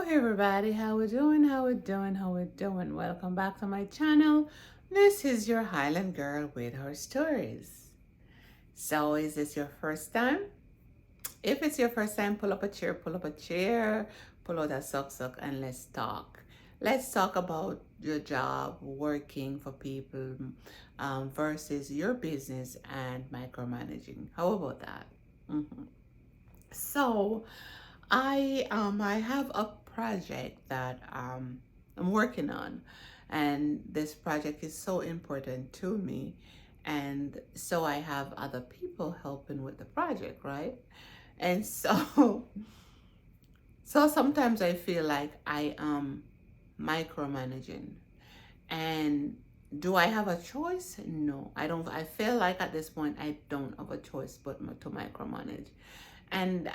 Hey everybody, how we doing? Welcome back to my channel. This is your Highland girl with her stories. So is this your first time? If it's your first time, pull up a chair, pull out a suck, and let's talk. Let's talk about your job, working for people, versus your business and micromanaging. How about that? Mhm. So, I have a project that I'm working on, and this project is so important to me, and so I have other people helping with the project, right? And so so sometimes I feel like I am micromanaging. And do I have a choice? No, I don't. I feel like at this point I don't have a choice but to micromanage. And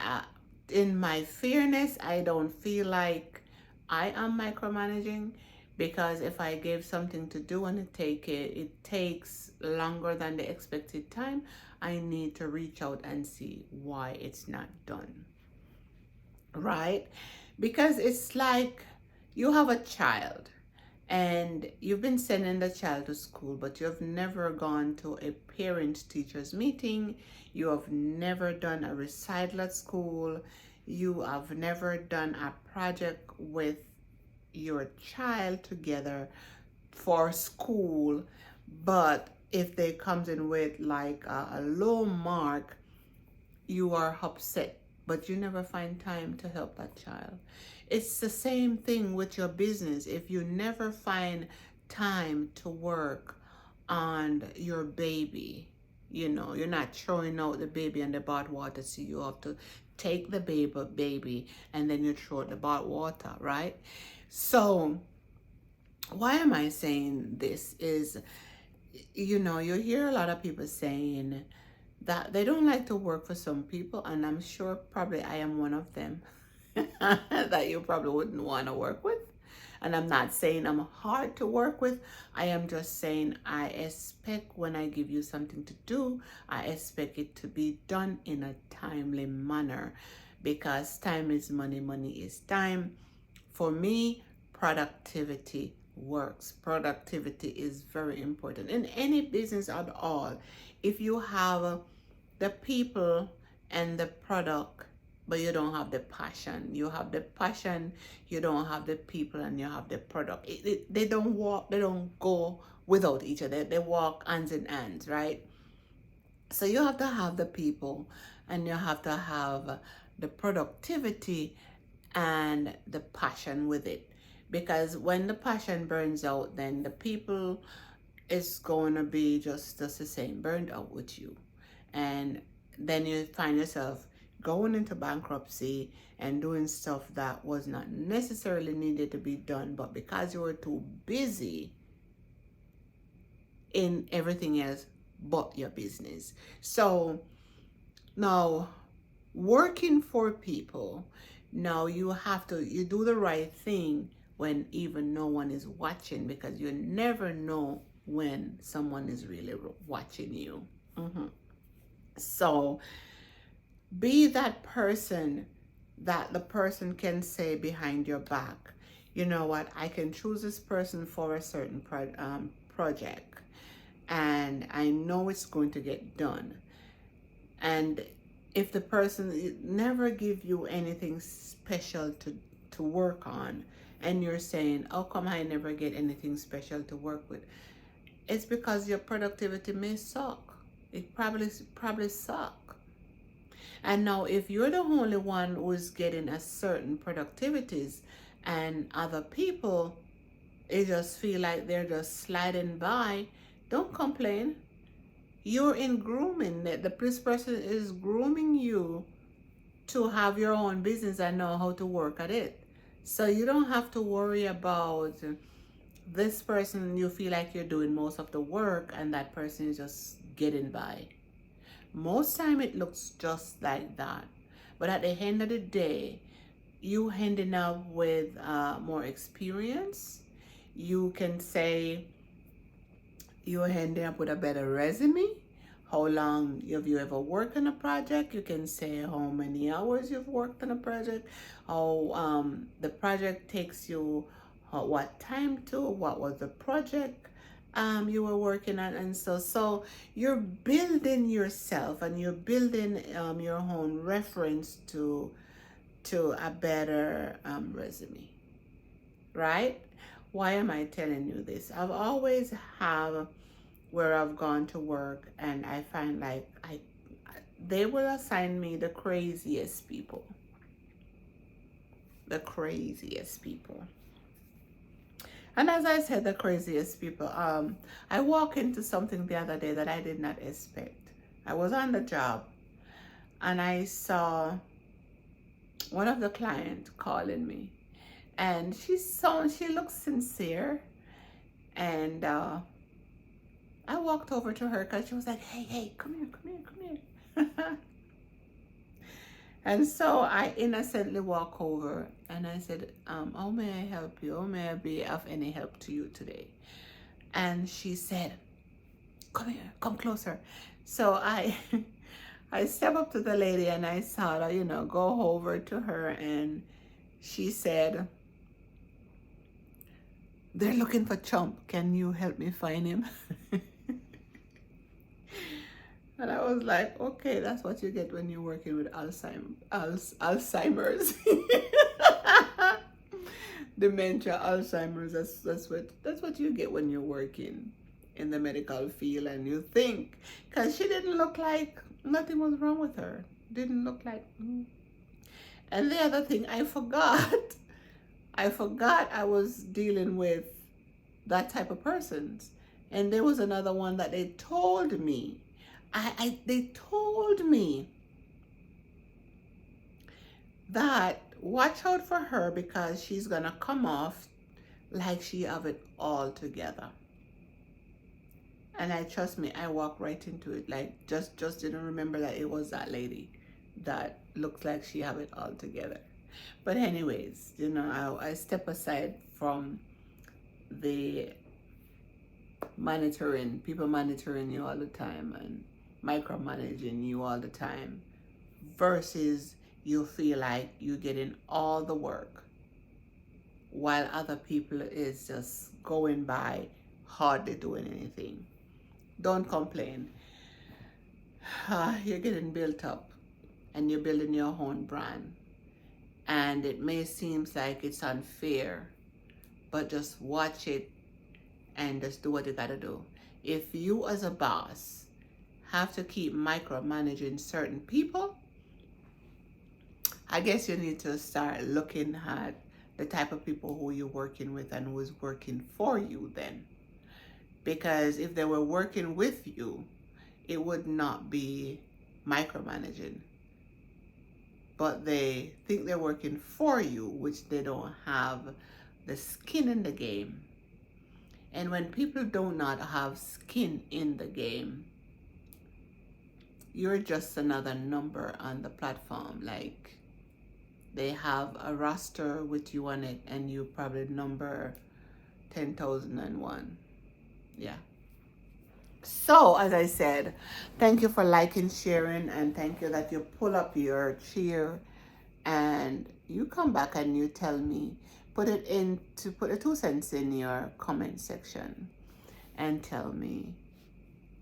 in my fairness, I don't feel like I am micromanaging, because if I give something to do and it takes longer than the expected time, I need to reach out and see why it's not done. Right? Because it's like you have a child and you've been sending the child to school, but you have never gone to a parent teachers meeting. You have never done a recital at school. You have never done a project with your child together for school. But if they comes in with like a low mark, you are upset, but you never find time to help that child. It's the same thing with your business. If you never find time to work on your baby, you're not throwing out the baby and the bottled water, so you have to take the baby and then you throw out the bottled water, right? So why am I saying this is, you hear a lot of people saying that they don't like to work for some people, and I'm sure probably I am one of them that you probably wouldn't want to work with. And I'm not saying I'm hard to work with. I am just saying I expect when I give you something to do, I expect it to be done in a timely manner, because time is money, money is time. For me, productivity works. Productivity is very important in any business at all. If you have the people and the product, but you don't have the passion, you have the passion, you don't have the people, and you have the product, they don't walk, they don't go without each other, they walk hands in hands, right? So you have to have the people, and you have to have the productivity and the passion with it, because when the passion burns out, then the people is going to be just the same, burned out with you. And then you find yourself going into bankruptcy and doing stuff that was not necessarily needed to be done, but because you were too busy in everything else but your business. So now, working for people, now you do the right thing when even no one is watching, because you never know when someone is really watching you. Mhm. So be that person that the person can say behind your back, you know what, I can choose this person for a certain project, and I know it's going to get done. And if the person never give you anything special to work on, and you're saying, oh, come, I never get anything special to work with, it's because your productivity may suck. It probably suck. And now if you're the only one who's getting a certain productivities, and other people, they just feel like they're just sliding by, don't complain. You're in grooming. This person is grooming you to have your own business and know how to work at it. So you don't have to worry about this person. You feel like you're doing most of the work and that person is just getting by. Most time it looks just like that. But at the end of the day, you ending up with more experience. You can say you're ending up with a better resume, how long have you ever worked on a project. You can say how many hours you've worked on a project, how the project takes you, what time to, what was the project you were working on. And so you're building yourself, and you're building your own reference to a better resume, right? Why am I telling you this? I've always have where I've gone to work, and I find like they will assign me the craziest people. The craziest people. And as I said, the craziest people. I walked into something the other day that I did not expect. I was on the job, and I saw one of the clients calling me, and she looked sincere, and I walked over to her because she was like, hey, come here. And so I innocently walk over and I said, how may I help you? How may I be of any help to you today? And she said, come here, come closer. So I I step up to the lady and I saw her, go over to her, and she said, they're looking for Chump. Can you help me find him? And I was like, okay, that's what you get when you're working with Alzheimer's. Dementia, Alzheimer's, that's what you get when you're working in the medical field. And you think, because she didn't look like nothing was wrong with her. Didn't look like. And the other thing, I forgot I was dealing with that type of persons. And there was another one that they told me. They told me that watch out for her because she's gonna come off like she have it all together. And trust me, I walked right into it. Like just didn't remember that it was that lady that looked like she have it all together. But anyways, I step aside from the people monitoring you all the time and micromanaging you all the time, versus you feel like you're getting all the work while other people is just going by hardly doing anything. Don't complain. You're getting built up and you're building your own brand, and it may seem like it's unfair, but just watch it and just do what you gotta do. If you as a boss have to keep micromanaging certain people, I guess you need to start looking at the type of people who you're working with and who is working for you then. Because if they were working with you, it would not be micromanaging. But they think they're working for you, which they don't have the skin in the game. And when people do not have skin in the game, you're just another number on the platform. Like they have a roster with you on it and you probably number 10,001. Yeah. So as I said, thank you for liking, sharing, and thank you that you pull up your chair and you come back and you tell me, put the 2 cents in your comment section and tell me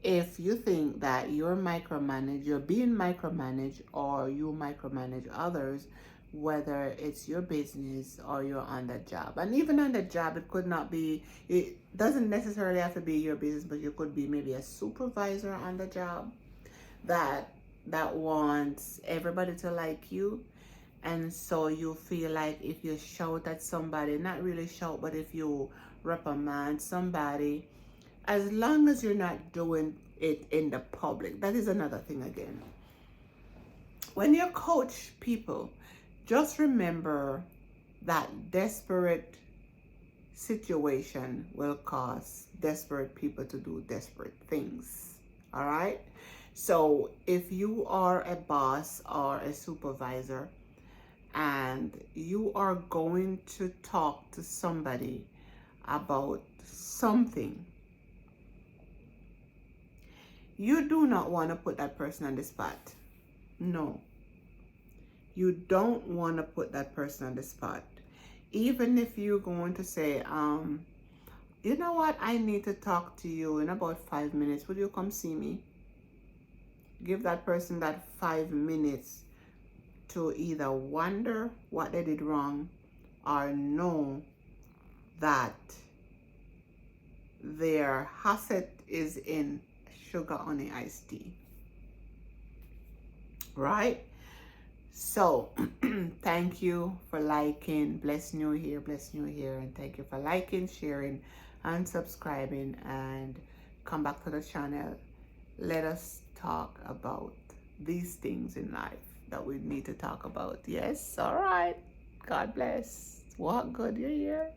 if you think that you're being micromanaged, or you micromanage others, whether it's your business or you're on the job. And even on the job, it doesn't necessarily have to be your business, but you could be maybe a supervisor on the job that wants everybody to like you. And so you feel like if you shout at somebody, not really shout, but if you reprimand somebody, as long as you're not doing it in the public. That is another thing again. When you coach people, just remember that desperate situation will cause desperate people to do desperate things. All right? So if you are a boss or a supervisor and you are going to talk to somebody about something, You do not want to put that person on the spot. No, you don't want to put that person on the spot. Even if you're going to say, you know what, I need to talk to you in about 5 minutes. Will you come see me? Give that person that 5 minutes to either wonder what they did wrong or know that their asset is in sugar honey iced tea. Right? So thank you for liking. Bless New Year, bless New Year, and thank you for liking, sharing, and subscribing. And come back to the channel. Let us talk about these things in life that we need to talk about. Yes, all right. God bless. Walk good, you hear?